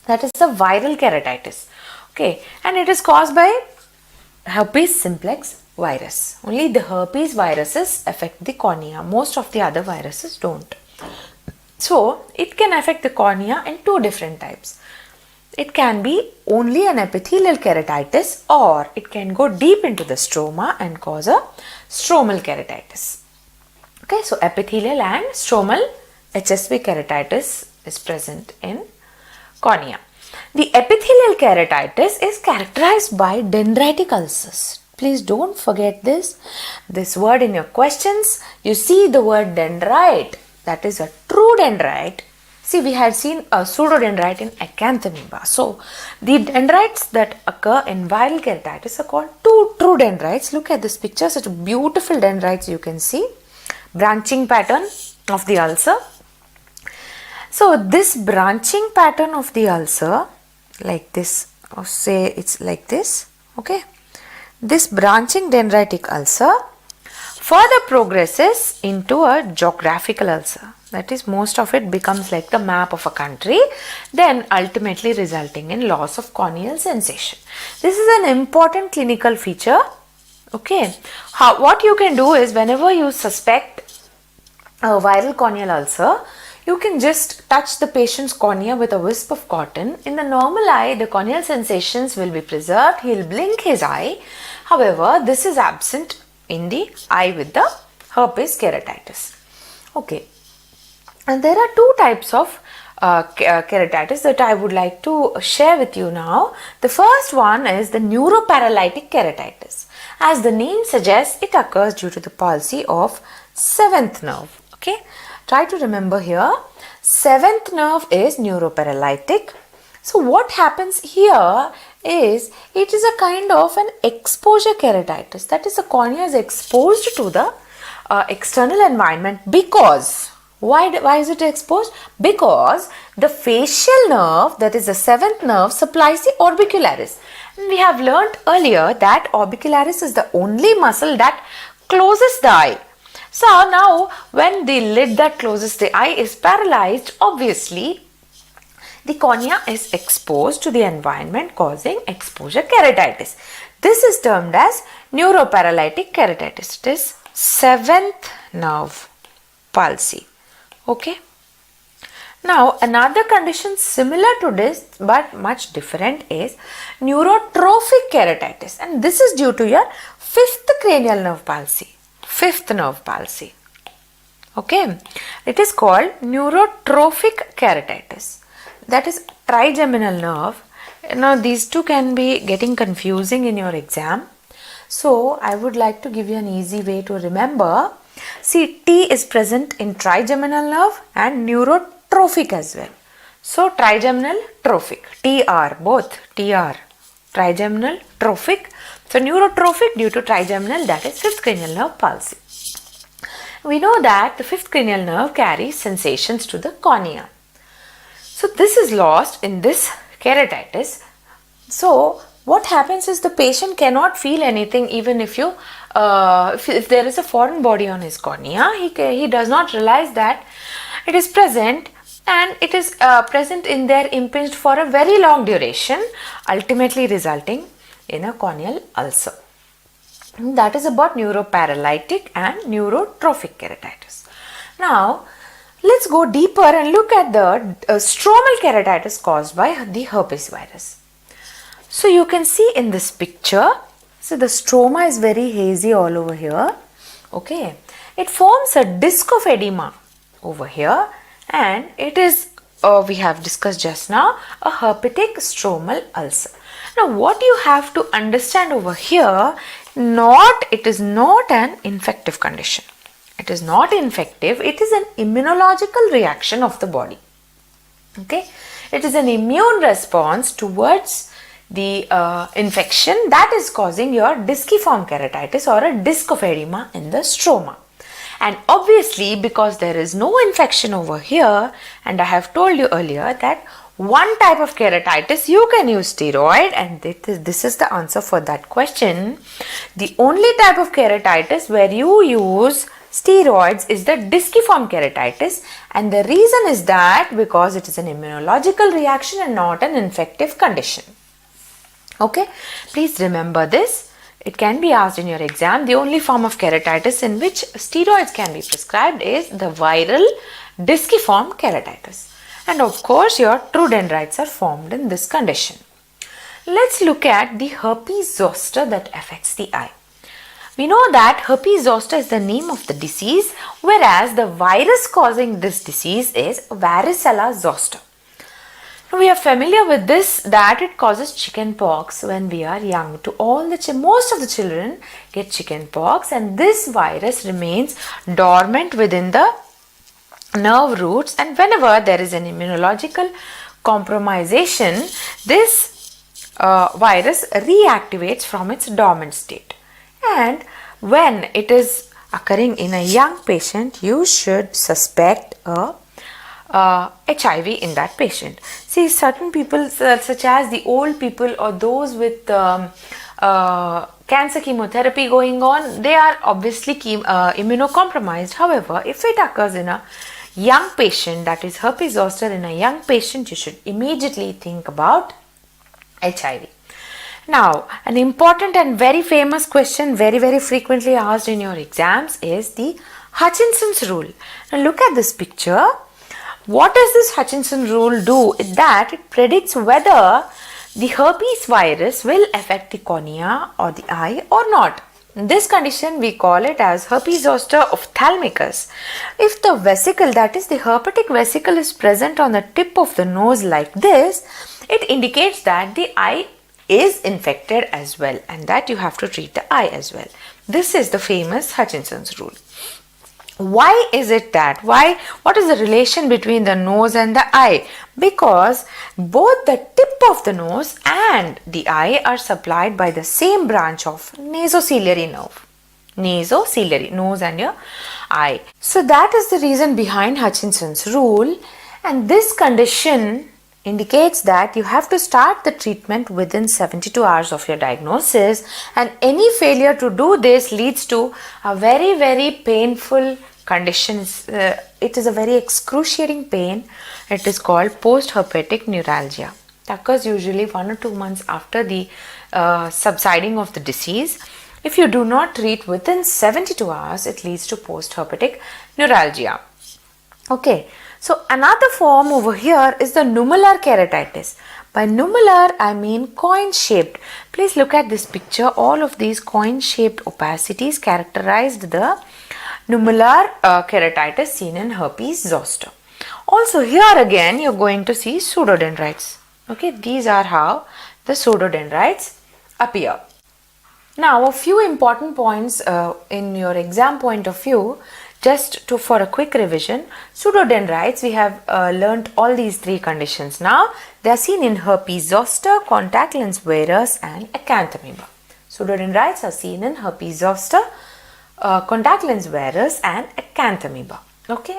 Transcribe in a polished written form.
That is the viral keratitis. Okay, and it is caused by herpes simplex virus. Only the herpes viruses affect the cornea. Most of the other viruses don't. So it can affect the cornea in two different types. It can be only an epithelial keratitis, or it can go deep into the stroma and cause a stromal keratitis. Okay, so epithelial and stromal HSV keratitis is present in cornea. The epithelial keratitis is characterized by dendritic ulcers. Please don't forget this word in your questions. You see the word dendrite, that is a true dendrite. See, we had seen a pseudodendrite in acanthamoeba. So, the dendrites that occur in viral keratitis are called true dendrites. Look at this picture, such beautiful dendrites you can see. Branching pattern of the ulcer. So, this branching pattern of the ulcer, like this, or say it's like this, okay. This branching dendritic ulcer further progresses into a geographical ulcer. That is, most of it becomes like the map of a country, then ultimately resulting in loss of corneal sensation. This is an important clinical feature. Okay, what you can do is, whenever you suspect a viral corneal ulcer, you can just touch the patient's cornea with a wisp of cotton. In the normal eye, the corneal sensations will be preserved. He will blink his eye. However, this is absent in the eye with the herpes keratitis. Okay. And there are two types of keratitis that I would like to share with you now. The first one is the Neuroparalytic Keratitis. As the name suggests, it occurs due to the palsy of 7th nerve. Okay, try to remember here. 7th nerve is neuroparalytic. So what happens here is, it is a kind of an exposure keratitis. That is, the cornea is exposed to the external environment because why is it exposed? Because the facial nerve, that is the 7th nerve, supplies the orbicularis. And we have learnt earlier that orbicularis is the only muscle that closes the eye. So now when the lid that closes the eye is paralyzed, obviously the cornea is exposed to the environment, causing exposure keratitis. This is termed as Neuroparalytic Keratitis. It is 7th nerve palsy. Okay. Now another condition similar to this but much different is Neurotrophic Keratitis, and this is due to your 5th cranial nerve palsy. 5th nerve palsy. Okay. It is called Neurotrophic Keratitis. That is trigeminal nerve. Now these two can be getting confusing in your exam. So I would like to give you an easy way to remember. See, T is present in trigeminal nerve and neurotrophic as well. So trigeminal, trophic, TR, both TR, trigeminal, trophic. So neurotrophic due to trigeminal, that is 5th cranial nerve palsy. We know that the 5th cranial nerve carries sensations to the cornea. So this is lost in this keratitis. So what happens is, the patient cannot feel anything even if you if there is a foreign body on his cornea. He does not realize that it is present, and it is present in there impinged for a very long duration, ultimately resulting in a corneal ulcer. That is about neuroparalytic and neurotrophic keratitis. Now let's go deeper and look at the stromal keratitis caused by the herpes virus. So you can see in this picture, so the stroma is very hazy all over here. Okay, it forms a disc of edema over here, and it is, we have discussed just now, a herpetic stromal ulcer. Now what you have to understand over here, it is not an infective condition. It is not infective, it is an immunological reaction of the body. Okay, it is an immune response towards the infection that is causing your disciform keratitis or a disc of edema in the stroma. And obviously, because there is no infection over here, and I have told you earlier that one type of keratitis you can use steroid, and this is the answer for that question. The only type of keratitis where you use steroids is the disciform keratitis, and the reason is that because it is an immunological reaction and not an infective condition. Okay, please remember this. It can be asked in your exam. The only form of keratitis in which steroids can be prescribed is the viral disciform keratitis. And of course, your true dendrites are formed in this condition. Let's look at the herpes zoster that affects the eye. We know that herpes zoster is the name of the disease, whereas the virus causing this disease is Varicella zoster. Now we are familiar with this, that it causes chicken pox when we are young. Most of the children get chicken pox, and this virus remains dormant within the nerve roots, and whenever there is an immunological compromisation, this virus reactivates from its dormant state. And when it is occurring in a young patient, you should suspect a HIV in that patient. See, certain people such as the old people or those with cancer chemotherapy going on, they are obviously immunocompromised. However, if it occurs in a young patient, that is herpes zoster in a young patient, you should immediately think about HIV. Now, an important and very famous question, very frequently asked in your exams, is the Hutchinson's rule. Now look at this picture. What does this Hutchinson rule do? Is that it predicts whether the herpes virus will affect the cornea or the eye or not. In this condition, we call it as herpes zoster ophthalmicus. If the vesicle, that is the herpetic vesicle, is present on the tip of the nose like this, it indicates that the eye is infected as well, and that you have to treat the eye as well. This is the famous Hutchinson's rule. Why is it that? What is the relation between the nose and the eye? Because both the tip of the nose and the eye are supplied by the same branch of nasociliary nerve. Nasociliary, nose and your eye. So that is the reason behind Hutchinson's rule, and this condition indicates that you have to start the treatment within 72 hours of your diagnosis, and any failure to do this leads to a very painful condition. It is a very excruciating pain. It is called post-herpetic neuralgia. It occurs usually 1 or 2 months after the subsiding of the disease. If you do not treat within 72 hours, it leads to post-herpetic neuralgia. Okay. So another form over here is the nummular keratitis. By nummular, I mean coin-shaped. Please look at this picture. All of these coin-shaped opacities characterized the nummular keratitis seen in herpes zoster. Also here again, you're going to see pseudodendrites. Okay, these are how the pseudodendrites appear. Now, a few important points in your exam point of view. For a quick revision, pseudodendrites, we have learnt all these 3 conditions now. They are seen in herpes zoster, contact lens wearers and acanthamoeba. Pseudodendrites are seen in herpes zoster, contact lens wearers and acanthamoeba. Okay,